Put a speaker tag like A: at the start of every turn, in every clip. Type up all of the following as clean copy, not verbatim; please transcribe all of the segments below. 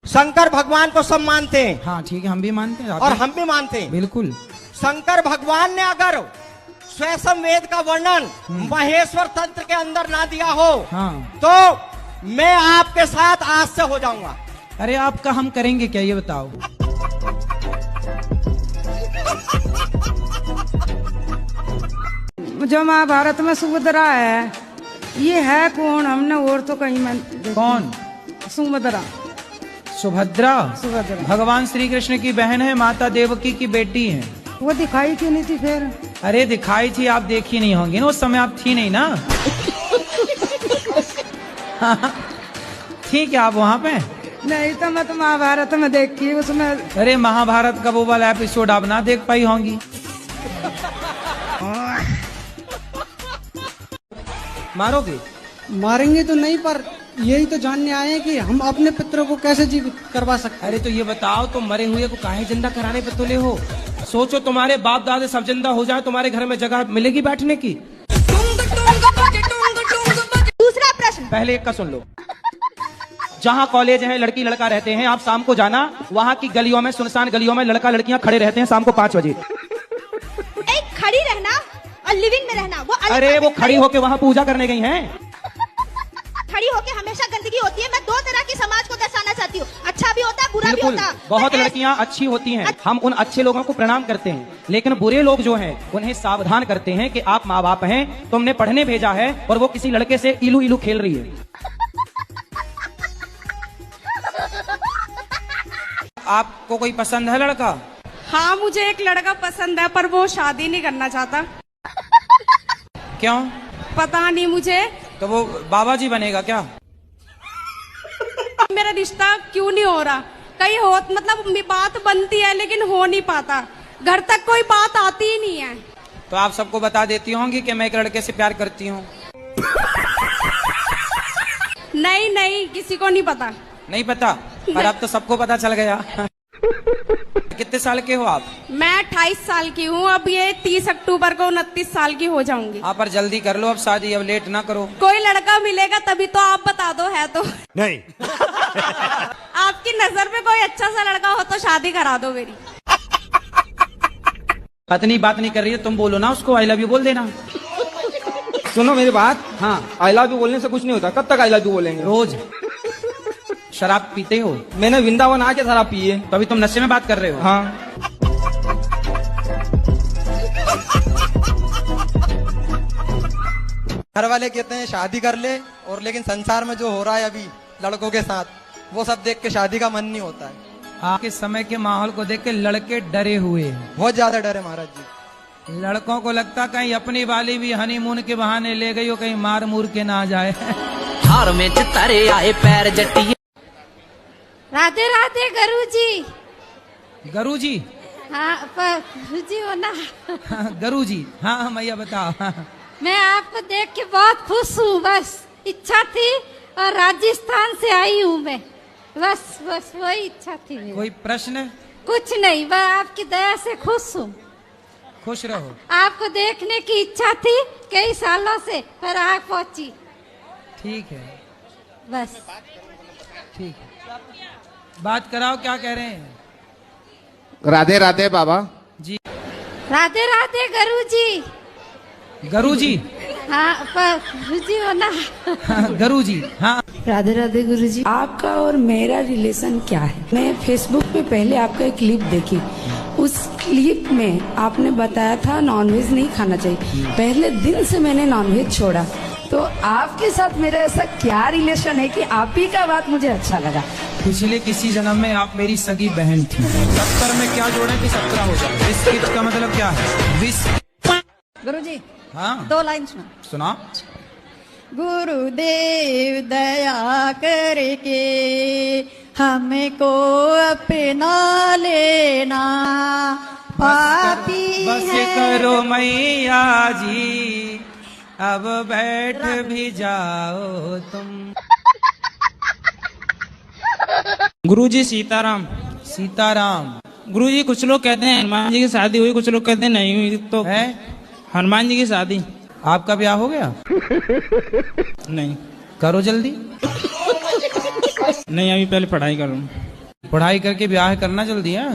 A: शंकर भगवान को सब मानते हैं।
B: हाँ ठीक है, हम भी मानते हैं
A: और हम भी मानते हैं
B: बिल्कुल।
A: शंकर भगवान ने अगर स्वयं वेद का वर्णन महेश्वर तंत्र के अंदर ना दिया हो तो मैं आपके साथ आज से हो जाऊंगा।
B: अरे आपका हम करेंगे क्या, ये बताओ।
C: जो महाभारत में सुभद्रा है, ये है कौन? हमने और तो कहीं में
B: कौन?
C: सुभद्रा।
B: सुभद्रा
C: सुभद्रा
B: भगवान श्री कृष्ण की बहन है, माता देवकी की बेटी है।
C: वो दिखाई क्यों नहीं थी फिर?
B: अरे दिखाई थी, आप देखी नहीं होंगी ना, उस समय आप थी नहीं ना। ठीक है, आप वहाँ पे
C: नहीं तो मैं तो महाभारत में देखी उसमें।
B: अरे महाभारत का वो वाला एपिसोड आप ना देख पाई होंगी। मारोगे?
D: मारेंगे तो नहीं, पर यही तो जानने आए हैं कि हम अपने पितरों को कैसे जीवित करवा सकते हैं।
E: अरे तो ये बताओ, तुम मरे हुए को काहे जिंदा कराने पे तुले हो? सोचो तुम्हारे बाप दादे सब जिंदा हो जाए, तुम्हारे घर में जगह मिलेगी बैठने की?
F: दूसरा प्रश्न
E: पहले एक का सुन लो। जहाँ कॉलेज है, लड़की लड़का रहते हैं, आप शाम को जाना, वहाँ की गलियों में, सुनसान गलियों में लड़का लड़कियां खड़े रहते हैं शाम को 5 बजे।
F: एक खड़ी रहना और लिविंग में रहना वो अलग
E: अरे
F: बात
E: वो
F: है।
E: खड़ी होके वहाँ पूजा करने गई हैं।
F: खड़ी होके हमेशा गंदगी होती है। मैं 2 तरह की समाज को दर्शाना चाहती हूँ, अच्छा भी होता है, बुरा भी
E: बिल्कुल,
F: होता है।
E: बहुत लड़कियां अच्छी होती हैं, हम उन अच्छे लोगों को प्रणाम करते हैं, लेकिन बुरे लोग जो हैं उन्हें सावधान करते हैं कि आप माँ बाप हैं, तुमने पढ़ने भेजा है और वो किसी लड़के से इलू इलू खेल रही है।
B: आपको कोई पसंद है लड़का?
C: हाँ मुझे एक लड़का पसंद है, पर वो शादी नहीं करना चाहता।
B: क्यों?
C: पता नहीं मुझे।
B: तो वो बाबा जी बनेगा क्या?
C: मेरा रिश्ता क्यों नहीं हो रहा? कहीं हो मतलब बात बनती है लेकिन हो नहीं पाता, घर तक कोई बात आती ही नहीं है।
B: तो आप सबको बता देती होंगी कि मैं एक लड़के से प्यार करती हूँ।
C: नहीं नहीं, किसी को नहीं पता।
B: नहीं पता? पर अब तो सबको पता चल गया। कितने साल के हो आप?
C: मैं 28 साल की हूँ, अब ये 30 अक्टूबर को 29 साल की हो जाऊंगी।
B: आप पर जल्दी कर लो अब शादी, अब लेट ना करो।
C: कोई लड़का मिलेगा तभी तो आप बता दो, है तो
A: नहीं।
C: आपकी नजर में कोई अच्छा सा लड़का हो तो शादी करा दो मेरी।
B: पत्नी बात नहीं कर रही है, तुम बोलो ना उसको, आई लव यू बोल देना।
E: सुनो मेरी बात,
B: हाँ
E: आई लव यू बोलने से कुछ नहीं होता। कब तक आई लव यू बोलेंगे?
B: रोज। शराब पीते हो?
E: मैंने वृंदावन आके शराब पी है।
B: तो अभी तुम नशे में बात कर रहे हो?
E: हाँ।
D: घर वाले कहते हैं शादी कर ले, और लेकिन संसार में जो हो रहा है अभी लड़कों के साथ, वो सब देख के शादी का मन नहीं होता है।
B: आपके समय के माहौल को देख के लड़के डरे हुए हैं।
D: बहुत ज्यादा डर है महाराज जी।
B: लड़कों को लगता कहीं अपनी वाली भी हनीमून के बहाने ले गई हो, कहीं मार मूर के ना जाए।
G: हार में चितारे आए पैर जटिए।
F: राधे राधे गुरुजी।
B: गुरुजी?
F: हाँ गुरुजी हो ना।
B: गुरुजी, हाँ मैया बताओ।
F: मैं आपको देख के बहुत खुश हूँ, बस इच्छा थी और राजस्थान से आई हूँ मैं, बस बस वही इच्छा थी मेरी।
B: कोई प्रश्न?
F: कुछ नहीं, बस आपकी दया से खुश हूँ।
B: खुश रहो।
F: आपको देखने की इच्छा थी कई सालों से, पर आग पहुंची।
B: ठीक है,
F: बस
B: ठीक है, बात कराओ, क्या कह रहे हैं?
A: राधे राधे बाबा
B: जी।
F: राधे राधे गुरुजी।
B: गुरुजी?
F: हाँ गुरुजी हो ना।
B: गुरुजी, हाँ।
H: राधे राधे गुरुजी। आपका और मेरा रिलेशन क्या है? मैं फेसबुक पे पहले आपका एक क्लिप देखी, उस क्लिप में आपने बताया था नॉनवेज नहीं खाना चाहिए। पहले दिन से मैंने नॉनवेज छोड़ा, तो आपके साथ मेरा ऐसा क्या रिलेशन है कि आप ही का बात मुझे अच्छा लगा?
B: पिछले किसी जन्म में आप मेरी सगी बहन थी। 70 में क्या जोड़े कि 17 हो जाए? बिस्किट का मतलब क्या है?
F: गुरुजी
B: हाँ
F: 2 लाइन सुना।
B: सुना।
F: गुरुदेव दया करके हमको अपना लेना, पापी
B: बस
F: है।
B: करो मैया जी, अब बैठ भी जाओ तुम।
E: गुरुजी सीताराम।
B: सीताराम।
E: गुरुजी कुछ लोग कहते हैं हनुमान जी की शादी हुई, कुछ लोग कहते हैं नहीं हुई। तो
B: है
E: हनुमान जी की शादी।
B: आपका ब्याह हो गया?
E: नहीं।
B: करो जल्दी।
E: नहीं, अभी पहले पढ़ाई करूँ।
B: पढ़ाई करके ब्याह करना जल्दी है।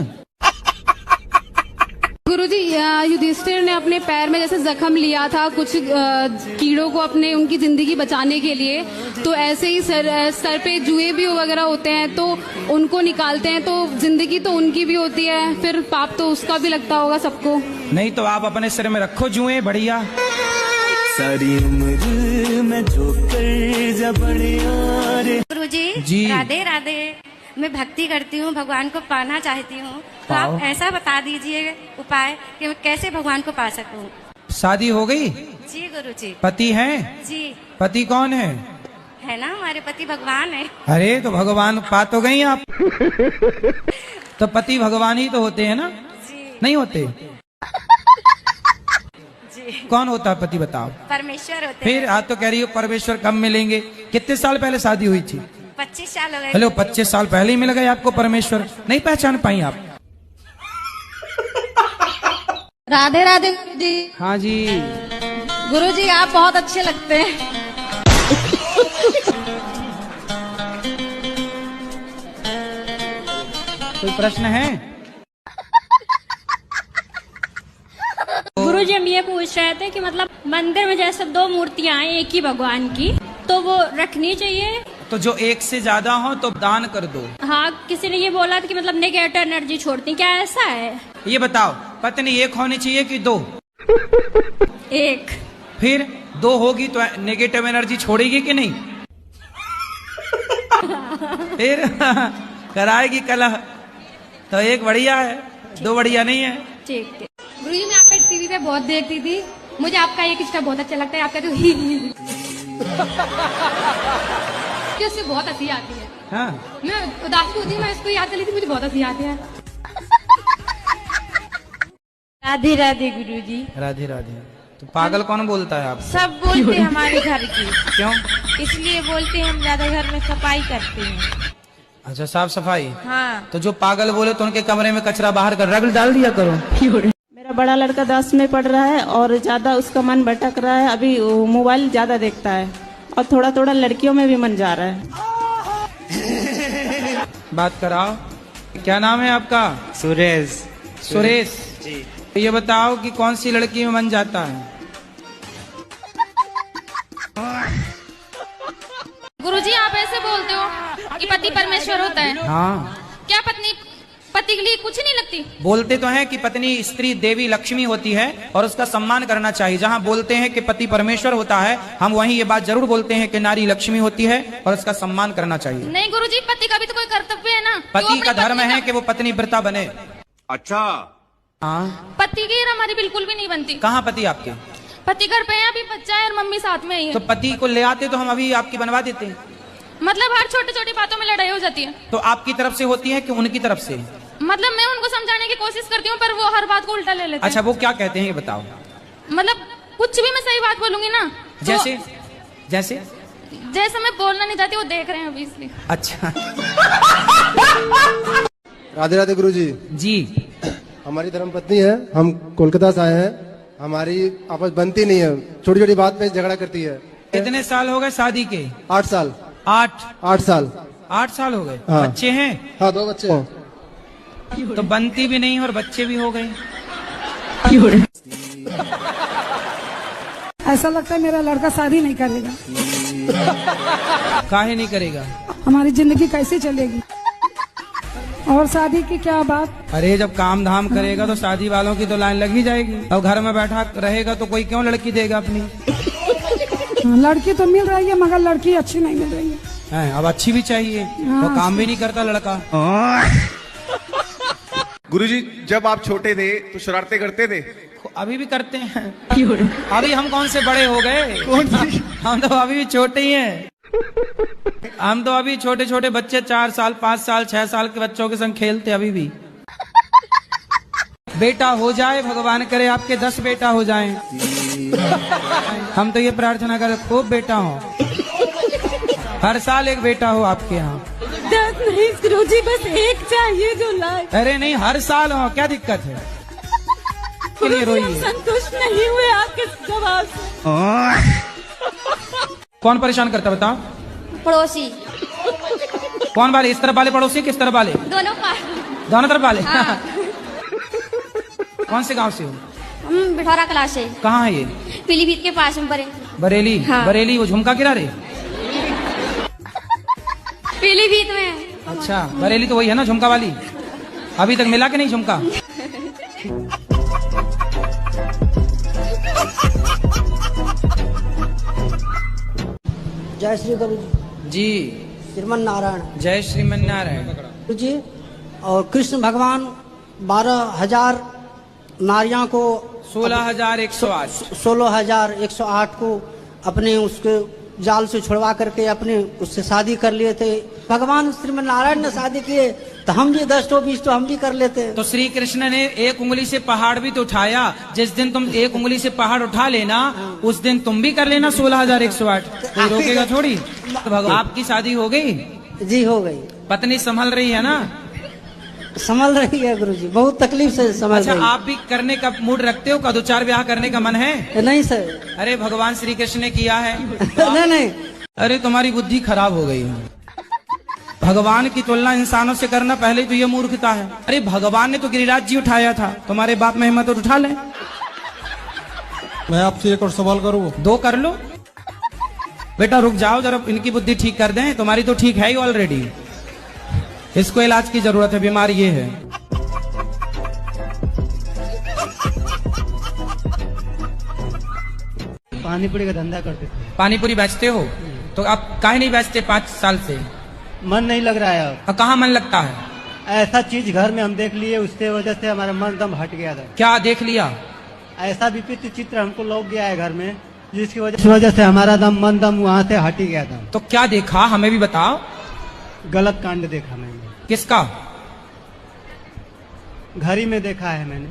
C: गुरुजी, युधिष्ठिर ने अपने पैर में जैसे जख्म लिया था कुछ कीड़ों को अपने उनकी जिंदगी बचाने के लिए, तो ऐसे ही सर पे जुए भी वगैरह होते हैं तो उनको निकालते हैं, तो जिंदगी तो उनकी भी होती है, फिर पाप तो उसका भी लगता होगा सबको।
B: नहीं तो आप अपने सिर में रखो जुए, बढ़िया।
I: सारी उम्र में
F: गुरुजी
B: जी।
F: राधे राधे। मैं भक्ति करती हूँ, भगवान को पाना चाहती हूँ, तो आप ऐसा बता दीजिए उपाय कि मैं कैसे भगवान को पा सकूँ।
B: शादी हो गई?
F: जी गुरुजी।
B: पति है?
F: जी।
B: पति कौन है?
F: है ना, हमारे पति भगवान है।
B: अरे तो भगवान पा तो गई आप। तो पति भगवान ही तो होते हैं ना?
F: जी।
B: नहीं होते?
F: जी।
B: कौन होता है पति, बताओ?
F: परमेश्वर होते
B: फिर आज तो कह रही हो परमेश्वर कब मिलेंगे? कितने साल पहले शादी हुई थी?
F: 25 साल हो गए।
B: हेलो, 25 साल पहले ही मिल गए आपको परमेश्वर? नहीं पहचान पाई आप?
C: राधे राधे गुरुजी।
B: हाँ जी।
C: गुरुजी आप बहुत अच्छे लगते हैं।
B: कोई प्रश्न है?
J: गुरुजी हम ये पूछ रहे थे कि मतलब मंदिर में जैसे 2 मूर्तियां हैं एक ही भगवान की, तो वो रखनी चाहिए?
B: तो जो एक से ज्यादा हो तो दान कर दो।
J: हाँ, किसी ने ये बोला था कि मतलब नेगेटिव एनर्जी छोड़ती, क्या ऐसा है?
B: ये बताओ, पत्नी एक होनी चाहिए कि 2?
J: एक।
B: फिर 2 होगी तो नेगेटिव एनर्जी छोड़ेगी कि नहीं? फिर कराएगी कलह। तो एक बढ़िया है, 2 बढ़िया नहीं है।
J: ठीक है।
C: गुरुजी मैं आपका टीवी पे बहुत देखती थी, मुझे आपका एक स्टेप बहुत अच्छा लगता है, आपका जो ही उससे बहुत हंसी आती है।
B: हाँ।
C: मैं उदासी होती, मैं इसको याद कर ली थी, मुझे बहुत हंसी आती है।
K: राधे राधे गुरुजी।
B: राधे राधे। तो पागल कौन बोलता है आप?
K: सब बोलते हैं हमारे घर की।
B: क्यों?
K: इसलिए बोलते हैं हम ज्यादा घर में सफाई करते हैं।
B: अच्छा, साफ सफाई।
K: हाँ।
B: तो जो पागल बोले तो उनके कमरे में कचरा बाहर कर रगड़ डाल दिया करो।
L: मेरा बड़ा लड़का 10 में पढ़ रहा है और ज्यादा उसका मन भटक रहा है, अभी मोबाइल ज्यादा देखता है और थोड़ा थोड़ा लड़कियों में भी मन जा रहा है।
B: बात कराओ। क्या नाम है आपका?
M: सुरेश।
B: सुरेश
M: जी।
B: तो ये बताओ कि कौन सी लड़की में मन जाता है?
N: गुरुजी आप ऐसे बोलते हो कि पति परमेश्वर होता है।
B: हाँ।
N: क्या पत्नी पति के लिए कुछ नहीं लगती?
B: बोलते तो हैं कि पत्नी स्त्री देवी लक्ष्मी होती है और उसका सम्मान करना चाहिए। जहाँ बोलते हैं कि पति परमेश्वर होता है, हम वहीं ये बात जरूर बोलते हैं कि नारी लक्ष्मी होती है और उसका सम्मान करना चाहिए।
N: नहीं गुरुजी, पति का भी तो कोई कर्तव्य है ना।
B: पति का धर्म है कि वो पत्नी व्रता बने।
M: अच्छा।
B: हाँ।
N: पति की हमारी बिल्कुल भी नहीं बनती।
B: कहाँ पति आपके?
N: पति घर पे है, अभी बच्चा है और मम्मी साथ में ही है।
B: तो पति को ले आते तो हम अभी आपकी बनवा देते।
N: मतलब हर छोटी छोटी बातों में लड़ाई हो जाती है।
B: तो आपकी तरफ से होती है कि उनकी तरफ से?
N: मतलब मैं उनको समझाने की कोशिश करती हूँ पर वो हर बात को उल्टा ले लेते हैं।
B: अच्छा, वो क्या कहते हैं ये बताओ।
N: मतलब कुछ भी मैं सही बात बोलूंगी ना तो
B: जैसे जैसे
N: जैसे मैं बोलना नहीं चाहती, वो देख रहे हैं अभी इसलिए।
B: अच्छा।
O: राधे राधे गुरुजी।
B: जी।
O: हमारी धर्मपत्नी है, हम कोलकाता से आए हैं, हमारी आपस बनती नहीं है, छोटी छोटी बात पे झगड़ा करती है।
B: कितने साल हो गए शादी के?
O: 8 साल।
B: 8
O: साल।
B: 8 साल हो गए।
O: हाँ।
B: बच्चे हैं?
O: हाँ, 2 बच्चे हैं।
B: तो बनती भी नहीं और बच्चे भी हो गए।
P: ऐसा लगता है मेरा लड़का शादी नहीं करेगा।
B: काहे नहीं करेगा?
P: हमारी जिंदगी कैसे चलेगी? और शादी की क्या बात?
B: अरे जब काम धाम करेगा तो शादी वालों की तो लाइन लग ही जाएगी। अब घर में बैठा रहेगा तो कोई क्यों लड़की देगा अपनी?
P: लड़की तो मिल रही है मगर लड़की अच्छी नहीं मिल रही है।
B: अब अच्छी भी चाहिए।
P: हाँ।
B: तो काम भी नहीं करता लड़का।
M: गुरुजी जब आप छोटे थे तो शरारतें करते थे?
B: अभी भी करते हैं। अभी हम कौन से बड़े हो गए? हम तो अभी भी छोटे ही हैं। हम तो अभी छोटे छोटे बच्चे 4 साल 5 साल 6 साल के बच्चों के संग खेलते अभी भी। बेटा हो जाए, भगवान करे आपके 10 बेटा हो जाएं। हम तो ये प्रार्थना करें खूब बेटा हो, हर साल एक बेटा हो आपके यहाँ।
K: 10 नहीं गुरुजी, बस एक चाहिए जो लाए।
B: अरे नहीं, हर साल हो, क्या दिक्कत है? के लिए रोइए।
K: संतुष्ट नहीं हुए आपके जवाब से।
B: कौन परेशान करता बताओ?
F: पड़ोसी।
B: कौन वाले, इस तरफ वाले पड़ोसी किस तरफ वाले? दोनों तरफ वाले।
J: हाँ।
B: कौन से गांव से हो?
J: हम बिठौरा क्लास से।
B: कहाँ है ये?
J: पीलीभीत के पास में
B: बरेली।
J: हाँ।
B: बरेली वो झुमका किनारे?
J: पीलीभीत में।
B: अच्छा, बरेली तो वही है ना झुमका वाली। अभी तक मिला कि नहीं झुमका?
Q: जय श्री गुरु
B: जी।
Q: श्रीमन नारायण।
B: जय श्रीमन नारायण
Q: गुरु जी। और कृष्ण भगवान 12,000 नारियां को
B: 16,108
Q: को अपने उसके जाल से छुड़वा करके अपने उससे शादी कर लिए थे। भगवान श्रीमन नारायण ने शादी किए तो हम भी 10 तो 20 तो हम भी कर लेते।
B: तो श्री कृष्ण ने एक उंगली से पहाड़ भी तो उठाया। जिस दिन तुम एक उंगली से पहाड़ उठा लेना उस दिन तुम भी कर लेना 16,108। कोई रोकेगा थोड़ी। आपकी शादी हो गई?
Q: जी हो गई।
B: पत्नी संभल रही है ना?
Q: संभल रही है गुरु जी, बहुत तकलीफ से संभल रही है।
B: अच्छा, आप भी करने का मूड रखते हो? का 2-4 ब्याह करने का मन है?
Q: नहीं सर।
B: अरे भगवान श्री कृष्ण ने किया है।
Q: नहीं।
B: अरे तुम्हारी बुद्धि खराब हो गई है। भगवान की तुलना इंसानों से करना पहले तो ये मूर्खता है। अरे भगवान ने तो गिरिराज जी उठाया था, तुम्हारे बाप में हिम्मत उठा ले।
R: मैं आपसे एक और सवाल करूँ?
B: 2 कर लो। बेटा रुक जाओ जरा, इनकी बुद्धि ठीक कर दें। तुम्हारी तो ठीक है ही ऑलरेडी, इसको इलाज की जरूरत है। बीमारी ये है।
S: पानीपुरी का धंधा करते थे।
B: पानीपुरी बेचते हो? तो आप काहे नहीं बेचते 5 साल से?
S: मन नहीं लग रहा है।
B: अब कहाँ मन लगता है?
S: ऐसा चीज घर में हम देख लिए, उसके वजह से हमारा मन दम हट गया था।
B: क्या देख लिया?
S: ऐसा विचित्र चित्र हमको लौक गया है घर में, जिसकी वजह से हमारा मन दम वहाँ से हट ही गया था।
B: तो क्या देखा, हमें भी बताओ।
S: गलत कांड देखा मैंने।
B: किसका?
S: घरी में देखा है मैंने।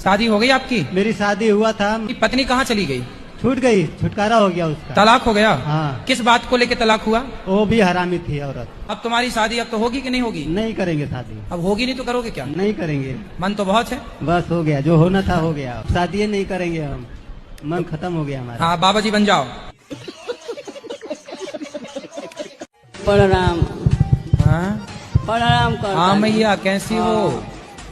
B: शादी हो गई आपकी?
S: मेरी शादी हुआ था।
B: पत्नी कहाँ चली गई?
S: छूट गई, छुटकारा हो गया उसका।
B: तलाक हो गया?
S: हाँ।
B: किस बात को लेके तलाक हुआ?
S: वो भी हरामी थी औरत।
B: अब तुम्हारी शादी अब तो होगी कि नहीं होगी?
S: नहीं करेंगे शादी।
B: अब होगी नहीं तो करोगे क्या?
S: नहीं करेंगे।
B: मन तो बहुत है।
S: बस हो गया, जो होना था हो गया। शादी नहीं करेंगे हम, मन खत्म हो गया हमारा।
B: हाँ बाबा जी बन जाओ।
T: प्रणाम।
B: हाँ
T: प्रणाम कर।
B: हाँ मैया कैसी हो?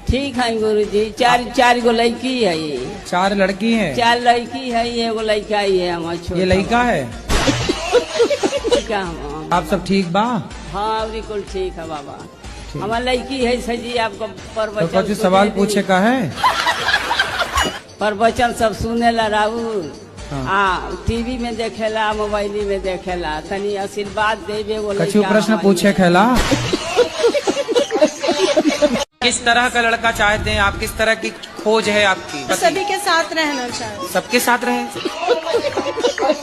T: ठीक है गुरुजी। 4 गो लड़की है ये।
B: 4 लड़की हैं?
T: 4 लड़की है, एगो लड़का ही है हमारा छोटा।
B: ये लड़का है?
T: क्या
B: आप सब ठीक बा?
T: हाँ बिल्कुल ठीक है बाबा। हमारा लड़की है सजी आपको प्रवचन।
B: तो कुछ सवाल पूछे का है?
T: प्रवचन सब सुने ला राहुल। टीवी में देखेला, मोबाइल में देखेला। तनी आशीर्वाद देवे।
B: कछु प्रश्न पूछे खेला? किस तरह का लड़का चाहते हैं आप? किस तरह की खोज है आपकी?
U: सभी के साथ रहना चाहिए।
B: सबके साथ रहे।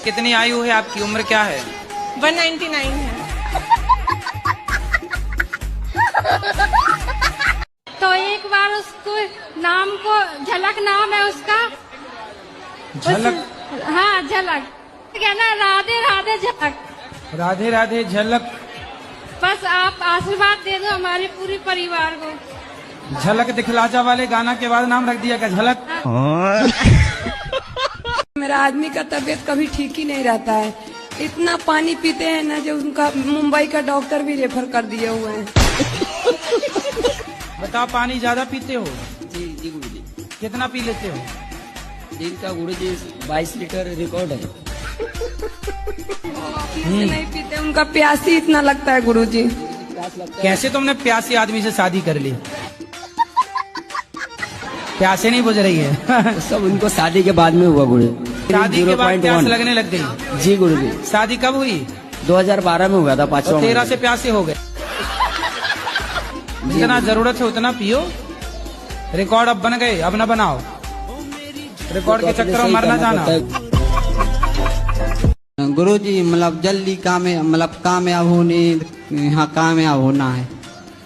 B: कितनी आयु है आपकी? उम्र क्या है?
U: 199 है।
F: तो एक बार उसको नाम को झलक नाम है उसका।
B: झलक?
F: हाँ झलक। कहना राधे राधे झलक।
B: राधे राधे झलक।
F: बस आप आशीर्वाद दे दो हमारे पूरे परिवार को।
B: झलक दिखलाजा वाले गाना के बाद नाम रख दिया क्या झलक?
H: मेरा आदमी का तबीयत कभी ठीक ही नहीं रहता है। इतना पानी पीते हैं ना, जो उनका मुंबई का डॉक्टर भी रेफर कर दिए हुए हैं।
B: बताओ, पानी ज्यादा पीते हो?
T: जी जी गुरुजी।
B: कितना पी लेते हो?
T: दिन का गुरुजी 22 लीटर रिकॉर्ड है।
H: नहीं पीते, उनका प्यास ही इतना लगता है गुरुजी।
B: कैसे तुमने प्यासी आदमी से शादी कर ली? प्यासे नहीं बुझ रही है।
T: सब उनको शादी के बाद में हुआ गुरु।
B: शादी के बाद प्यास लगने लग गई?
T: जी गुरुजी।
B: शादी कब हुई?
T: 2012 में हुआ था। 5वां
B: 13 से प्यासे हो गए। जितना जरूरत है उतना पियो। रिकॉर्ड अब बन गए, अब न बनाओ। रिकॉर्ड के चक्कर में मरना जाना।
V: गुरुजी मतलब जल्दी कामयाब होने, यहाँ कामयाब होना है।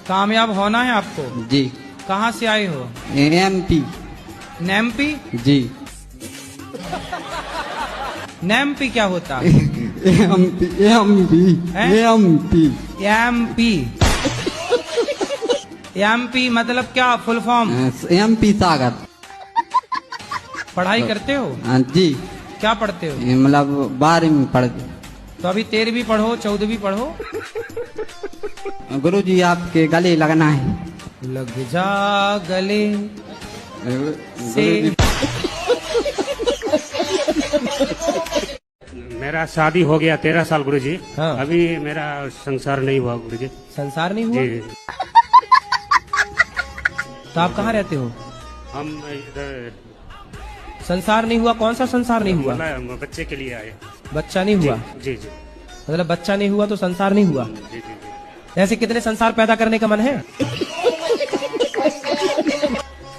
B: कामयाब होना है आपको?
V: जी।
B: कहाँ से आए हो?
V: एमपी।
B: नेमपी?
V: जी।
B: नेमपी क्या होता है? एमपी मतलब क्या? Full form?
V: एमपी सागर।
B: पढ़ाई करते हो?
V: जी।
B: क्या पढ़ते हो?
V: मतलब 12वीं पढ़ते।
B: तो अभी 13वीं पढ़ो, 14वीं पढ़ो।
V: गुरुजी आपके गले लगना है।
B: लग जा गले से।
D: मेरा शादी हो गया 13 साल गुरुजी।
B: हाँ।
D: अभी मेरा संसार नहीं हुआ गुरुजी।
B: संसार नहीं हुआ?
D: जी।
B: तो आप कहाँ रहते हो?
D: हम इधर।
B: संसार नहीं हुआ? कौन सा संसार नहीं हुआ?
D: बच्चे के लिए आए।
B: बच्चा नहीं हुआ?
D: जी जी।
B: मतलब बच्चा नहीं हुआ तो संसार नहीं हुआ?
D: जी जी।
B: ऐसे कितने संसार पैदा करने का मन है?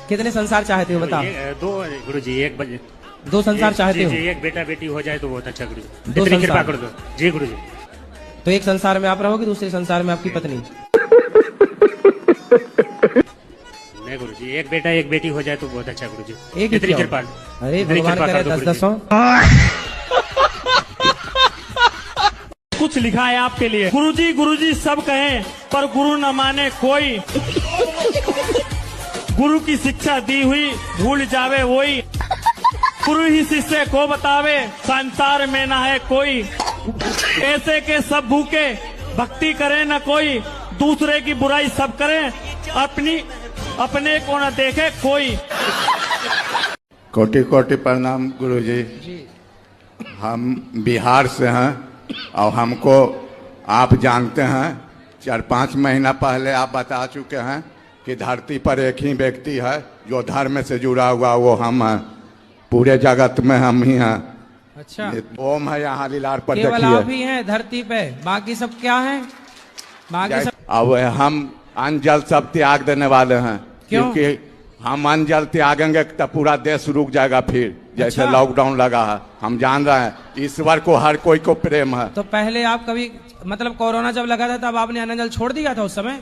B: कितने संसार चाहते हो बताओ?
D: 2 गुरुजी।
B: 2 संसार चाहते हो?
D: जी, एक बेटा बेटी हो जाए तो बहुत अच्छा गुरुजी।
B: 2
D: इतनी कृपा कर दो। जी गुरुजी।
B: तो एक संसार में आप रहोगे, दूसरे संसार में आपकी पत्नी?
D: नहीं गुरुजी, एक बेटा एक बेटी हो जाए तो बहुत अच्छा गुरुजी।
B: एक
D: इतनी कृपा।
B: अरे भगवान करे 10-10 हो।
G: कुछ लिखा है आपके लिए। गुरुजी गुरुजी सब कहें पर गुरु न माने कोई, गुरु की शिक्षा दी हुई भूल जावे वही, गुरु ही शिष्य को बतावे संसार में ना है कोई, ऐसे के सब भूखे भक्ति करे न कोई, दूसरे की बुराई सब करे अपने को न देखे कोई।
W: कोटि कोटि प्रणाम गुरुजी। हम बिहार से हैं और हमको आप जानते हैं 4-5 महीना पहले आप बता चुके हैं कि धरती पर एक ही व्यक्ति है जो धर्म से जुड़ा हुआ, वो हम हैं। पूरे जगत में हम ही हैं।
B: अच्छा।
W: ओम है यहाँ लीलार पर
B: केवल
W: देखिए।
B: आप ही हैं धरती पे, बाकी सब क्या है? बाकी सब
W: अब हम अन्न जल सब त्याग देने वाले हैं।
B: क्यों?
W: क्योंकि हम अन्न जल त्यागेंगे तो पूरा देश रुक जाएगा फिर, जैसे
B: अच्छा।
W: लॉकडाउन लगा है। हम जान रहे हैं ईश्वर को हर कोई को प्रेम है।
B: तो पहले आप कभी मतलब कोरोना जब लगा था तब आपने अन्न जल छोड़ दिया था उस समय?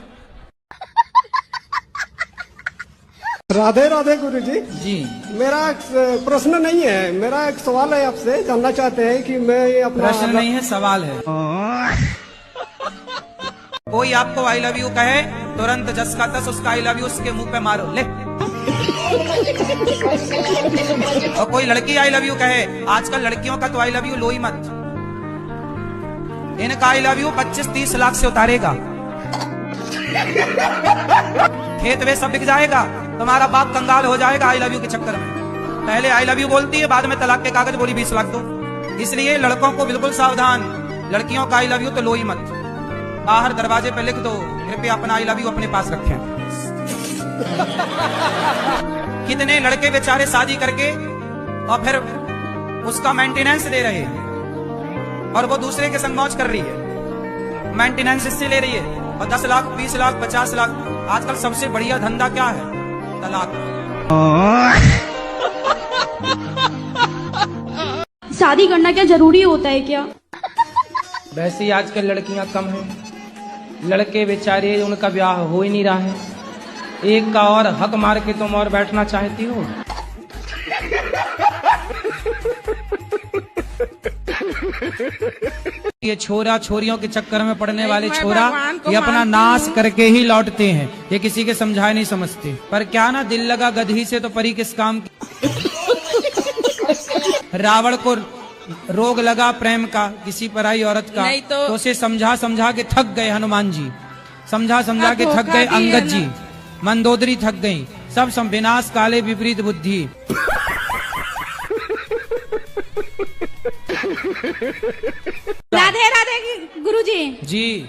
X: राधे राधे गुरुजी।
B: जी।
X: मेरा एक प्रश्न नहीं है, मेरा एक सवाल है आपसे। जानना चाहते हैं कि मैं ये अपना
B: प्रश्न नहीं है, सवाल है। कोई आपको आई लव यू कहे तुरंत 10 का 10 उसका आई लव यू उसके मुंह पे मारो ले। और कोई लड़की आई लव यू कहे, आजकल लड़कियों का तो आई लव यू लो ही मत, इनका आई लव यू 25-30 लाख से उतारेगा, खेत वे सब बिक जाएगा, तुम्हारा बाप कंगाल हो जाएगा आई लव यू के चक्कर में। पहले आई लव यू बोलती है, बाद में तलाक के कागज बोली 20 लाख दो। इसलिए लड़कों को बिल्कुल सावधान, लड़कियों का आई लव यू तो लो ही मत, बाहर दरवाजे पे लिख दो कृपया अपना आई लव यू अपने पास रखें। कितने लड़के बेचारे शादी करके और फिर उसका मेंटेनेंस दे रहे हैं और वो दूसरे के संग मौज कर रही है, मेंटेनेंस इससे ले रही है, और 10 लाख 20 लाख 50 लाख। आजकल सबसे बढ़िया धंधा क्या है? तलाक।
N: शादी करना क्या जरूरी होता है क्या?
B: वैसे ही आजकल लड़कियां कम हैं, लड़के बेचारे उनका ब्याह हो ही नहीं रहा है। एक का और हक मार के तुम और बैठना चाहती हो। ये छोरा छोरियों के चक्कर में पड़ने वाले छोरा ये अपना नाश करके ही लौटते हैं, ये किसी के समझाए नहीं समझते। पर क्या ना दिल लगा गधी से तो परी किस काम की। रावण को रोग लगा प्रेम का किसी पराई औरत का, तो उसे समझा समझा के थक गए हनुमान जी, समझा समझा के थक गए अंगद जी, मंदोदरी थक गई, सब विनाश काले विपरीत बुद्धि।
F: राधे राधे गुरुजी।
B: जी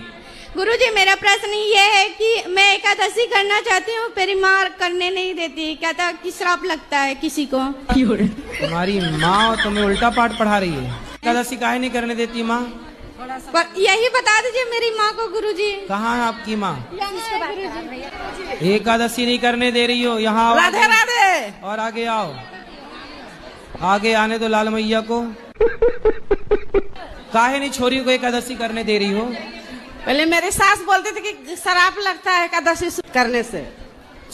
F: गुरुजी, मेरा प्रश्न ये है कि मैं एकादशी करना चाहती हूँ, मेरी माँ करने नहीं देती, कहता कि श्राप लगता है किसी को।
B: तुम्हारी माँ तुम्हें उल्टा पाठ पढ़ा रही है, एकादशी काहे नहीं करने देती माँ?
F: पर यही बता दीजिए मेरी माँ को गुरुजी।
B: कहाँ है आपकी माँ? एकादशी नहीं करने दे रही हो, यहाँ
F: राधे राधे।
B: और आगे आओ, आगे आने दो लाल मैया को। काहे नहीं छोरी को एकादशी करने दे रही हो?
U: पहले मेरी सास बोलती थी कि श्राप लगता है एकादशी करने से।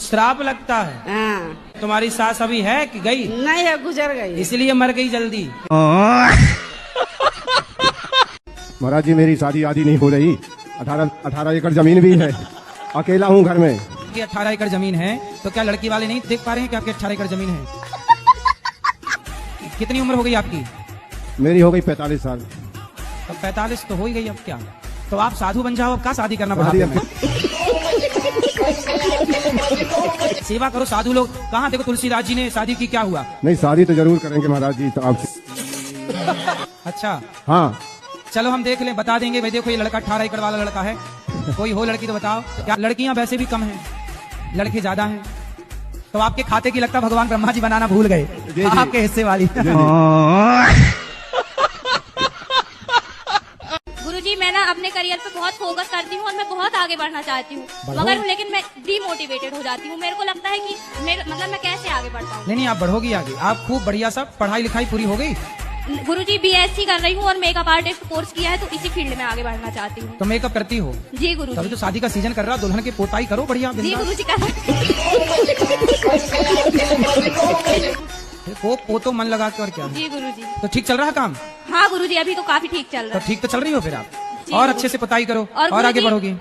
B: श्राप लगता है?
U: हाँ।
B: तुम्हारी सास अभी है कि गई?
U: नहीं है, गुजर गई।
B: इसलिए मर गई जल्दी।
O: महाराज जी मेरी शादी आदि नहीं हो रही, 18 एकड़ जमीन भी है, अकेला हूँ घर में।
B: 18 एकड़ जमीन है तो क्या लड़की वाले नहीं देख पा रहे हैं कि आपकी 18 एकड़ जमीन है? कितनी उम्र हो गई आपकी?
O: मेरी हो गई 45 साल।
B: तो 45 तो हो ही गई, अब क्या? तो आप साधु बन जाओ, अब क्या शादी करना पड़ा? सेवा करो साधु लोग। कहाँ देखो तुलसीदास जी ने शादी की, क्या हुआ?
O: नहीं, शादी तो जरूर करेंगे महाराज जी, तो आप।
B: अच्छा
O: हाँ,
B: चलो हम देख लें, बता देंगे भाई। देखो ये लड़का 18 एकड़ वाला लड़का है, कोई हो लड़की तो बताओ। क्या लड़कियां वैसे भी कम हैं, लड़के ज्यादा हैं? तो आपके खाते की लगता भगवान ब्रह्मा जी बनाना भूल गए, आपके हिस्से वाली।
N: गुरुजी मैं ना अपने करियर पे बहुत फोकस करती हूँ और मैं बहुत आगे बढ़ना चाहती हूँ, मगर लेकिन मैं डीमोटिवेटेड हो जाती हूँ। मेरे को लगता है कि मतलब मैं कैसे आगे बढ़ पाऊँ।
B: नहीं, आप बढ़ोगी आगे, आप खूब बढ़िया। सब पढ़ाई लिखाई पूरी हो गई?
N: गुरुजी BSc कर रही हूँ और मेकअप आर्टिस्ट कोर्स किया है, तो इसी फील्ड में आगे बढ़ना चाहती हूँ।
B: तो मेकअप करती हो?
N: जी गुरुजी।
B: तभी तो शादी का सीजन कर रहा, दुल्हन के पोताई करो बढ़िया।
N: जी गुरुजी कर
B: वो पोतो मन लगा के, और क्या?
N: जी गुरुजी।
B: तो ठीक चल रहा काम?
N: हाँ गुरुजी, अभी तो काफी ठीक चल रहा है।
B: तो ठीक तो चल रही हो फिर आप, और अच्छे से पोताई करो और आगे बढ़ोगी।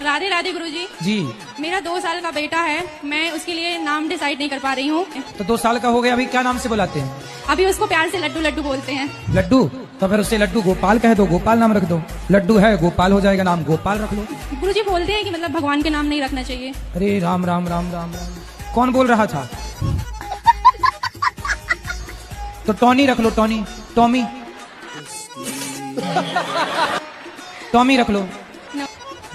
J: राधे राधे गुरुजी।
B: जी,
J: मेरा 2 साल का बेटा है, मैं उसके लिए नाम डिसाइड नहीं कर पा रही हूँ।
B: तो 2 साल का हो गया, अभी क्या नाम से बुलाते हैं?
J: अभी उसको प्यार से लड्डू लड्डू बोलते हैं।
B: लड्डू? तो फिर उससे लड्डू गोपाल कह दो, गोपाल नाम रख दो। लड्डू है, गोपाल हो जाएगा, नाम गोपाल रख लो।
J: गुरुजी बोलते हैं कि मतलब भगवान के नाम नहीं रखना चाहिए।
B: अरे राम राम राम राम राम, कौन बोल रहा था? तो टॉनी रख लो, टॉनी, टॉमी, टॉमी रख लो।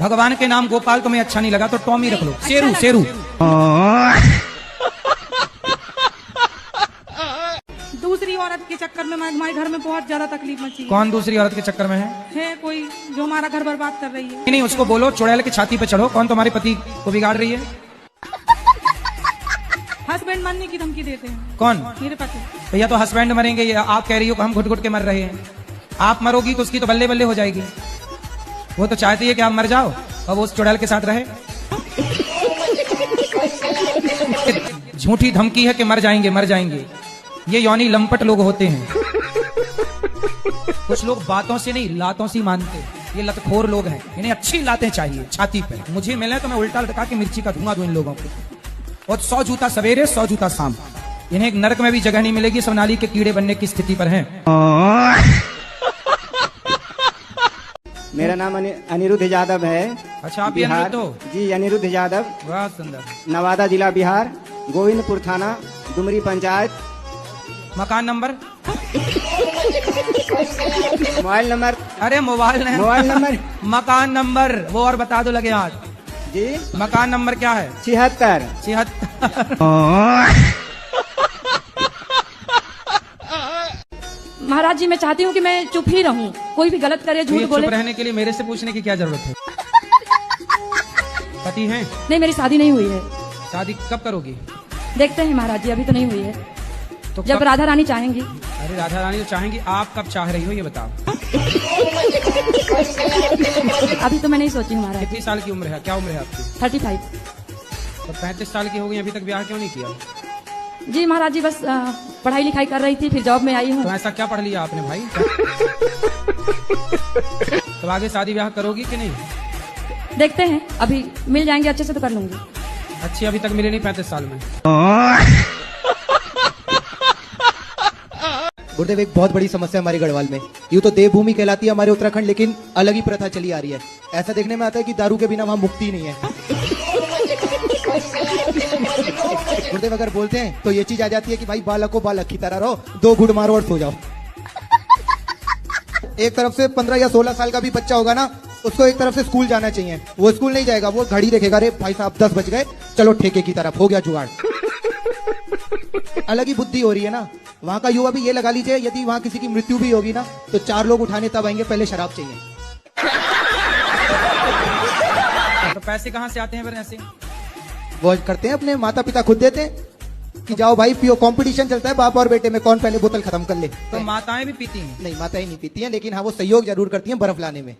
B: भगवान के नाम गोपाल तुम्हें अच्छा नहीं लगा तो टॉमी रख लो। शेरू, शेरू।
P: दूसरी औरत के चक्कर में हमारे घर में बहुत ज्यादा तकलीफ मची है।
B: कौन दूसरी औरत के चक्कर में है?
P: कोई जो हमारा घर बर्बाद कर रही है।
B: नहीं, उसको बोलो चुड़ैल की छाती पे चढ़ो। कौन तुम्हारे पति को बिगाड़ रही है?
P: हस्बैंड मरने की धमकी देते हैं।
B: कौन?
P: मेरे पति।
B: भैया तो हस्बैंड मरेंगे, ये आप कह रही हो हम घुट घुट के मर रहे हैं। आप मरोगी तो उसकी तो बल्ले बल्ले हो जाएगी। वो तो चाहती है कि आप मर जाओ और वो उस चुड़ैल के साथ रहे। झूठी धमकी है कि मर जाएंगे मर जाएंगे। ये यौनी लंपट लोग होते हैं। कुछ लोग बातों से नहीं लातों से मानते। ये लतखोर लोग हैं, इन्हें अच्छी लातें चाहिए छाती पे। मुझे मिले तो मैं उल्टा लटका के मिर्ची का धुआं दूं इन लोगों को। और 100 जूता सवेरे 100 जूता शाम। इन्हें एक नरक में भी जगह नहीं मिलेगी, सब नाली के कीड़े बनने की स्थिति पर हैं।
A: मेरा नाम अनिरुद्ध यादव है।
B: अच्छा, आप अनिरुद्ध हो?
A: जी, अनिरुद्ध यादव।
B: वाह सुंदर।
A: नवादा जिला बिहार, गोविंदपुर थाना, डुमरी पंचायत।
B: मकान नंबर?
A: Mobile number?
B: अरे मोबाइल
A: नंबर
B: मकान नंबर वो और बता दो लगे हाथ।
A: जी,
B: मकान नंबर क्या है?
A: 76।
C: महाराज जी, मैं चाहती हूँ कि मैं चुप ही रहूँ, कोई भी गलत करे, झूठ बोले।
B: चुप रहने के लिए मेरे से पूछने की क्या जरूरत है? पति हैं?
C: नहीं, मेरी शादी नहीं हुई है।
B: शादी कब करोगी?
C: देखते हैं महाराज जी, अभी तो नहीं हुई है। तो जब राधा रानी चाहेंगी।
B: अरे राधा रानी तो चाहेंगी, आप कब चाह रही हो ये बताओ।
C: अभी तो मैं नहीं सोची हूँ महाराज।
B: कितनी साल की उम्र है? क्या उम्र है आपकी?
C: 35।
B: तो 35 साल की हो गई, अभी तक ब्याह क्यों नहीं किया?
C: जी महाराज जी, बस पढ़ाई लिखाई कर रही थी, फिर जॉब में आई हूँ।
B: तो ऐसा क्या पढ़ लिया आपने भाई? तो आगे शादी ब्याह करोगी कि नहीं?
C: देखते हैं, अभी मिल जाएंगे अच्छे से तो कर लूंगी।
B: अच्छी अभी तक मिली नहीं 35 साल में।
E: गुरुदेव, एक बहुत बड़ी समस्या हमारी गढ़वाल में। यूँ तो देवभूमि कहलाती है हमारे उत्तराखंड, लेकिन अलग ही प्रथा चली आ रही है। ऐसा देखने में आता है कि दारू के बिना वहाँ मुक्ति नहीं है। गुरुदेव अगर बोलते हैं तो ये चीज आ जाती है कि भाई बालक की तरह रहो, 2 घुट मारो और सो जाओ। एक तरफ से 15 या 16 साल का भी बच्चा होगा ना, उसको एक तरफ से स्कूल जाना चाहिए। वो स्कूल नहीं जाएगा, वो घड़ी देखेगा, अरे भाई साहब 10 बज गए, चलो ठेके की तरफ, हो गया जुगाड़। अलग ही बुद्धि हो रही है ना। वहाँ का युवा भी ये लगा लीजिए, यदि वहाँ किसी की मृत्यु भी होगी ना तो 4 लोग उठाने तब आएंगे, पहले शराब चाहिए।
B: तो पैसे कहाँ से आते हैं फिर ऐसे?
E: वो करते हैं अपने माता पिता खुद देते हैं कि जाओ भाई पियो, कंपटीशन चलता है बाप और बेटे में, कौन पहले बोतल खत्म कर ले।
B: तो माताएं भी पीती हैं?
E: नहीं, माताएं नहीं पीती हैं, लेकिन हाँ वो सहयोग जरूर करती हैं बर्फ लाने में।